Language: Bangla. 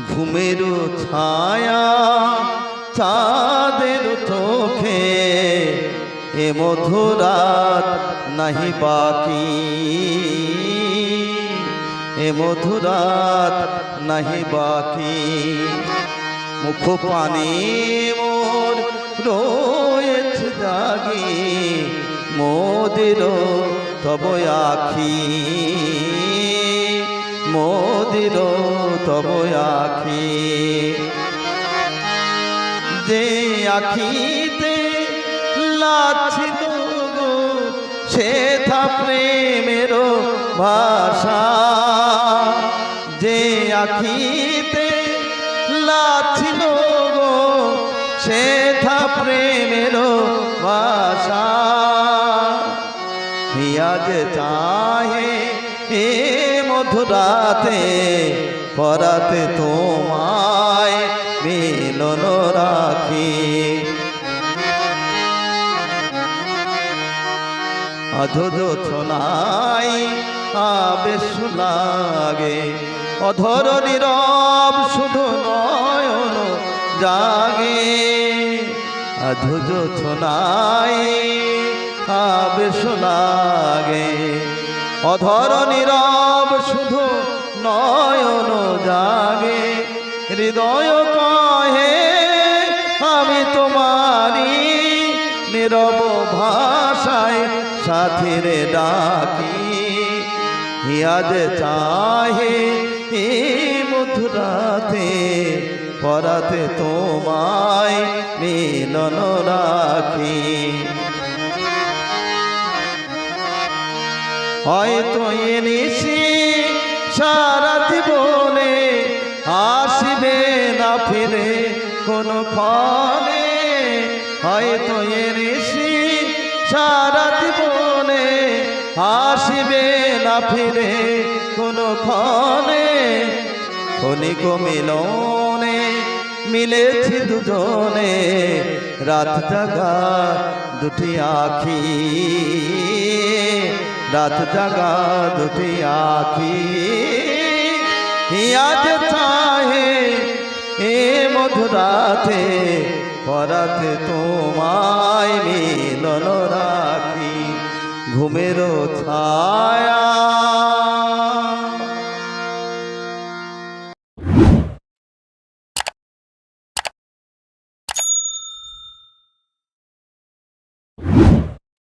ঘুমের ছায়া চাঁদের চোখে এ মধুরাত নাহি বাকি, এ মধুরাত নাহি বাকি। মুখ পানে মোর রয়েছে জাগি, মোদের তব আখি, মোদের তব আখি। যে আখিতে লাছিল গো সেথা প্রেমের ভাষা, যে আখিতে লাছিল গো সেথা প্রেমের ভাষা। হিয়াজ চাহে এ মধুরাতে পরাতে তোমায় মিলন রাখি। অধোজ ছোনাই আবেশ লাগে, অধর নীরব শুধু নয়ন জাগে। অধোজ ছোনাই আবেশ লাগে, অধর নীরব শুধু নয়ন জাগে। হৃদয় কহে আমি তোমারি, নীরব ভাষায় সাথীরে ডাকি। হিয়াজ চাহে এ মধুরাতে পরাতে তোমায় মিলন রাখি। হয়তো এ নিশি সারা জীবনে আসিবে না ফিরে কোন ফলে, হয়তো এ নিশি সারা জীবনে আসিবে না ফিরে কোন ফলে। ক্ষণিক মিলনে মিলেছি দুজনে, রাত জাগা দুটি আখি, রাত জাগা দুটি আখি। হিয়াজ চাহে এ মধুরাতে পরাতে তোমায় মিলন রাখি। ঘুমের ছায়া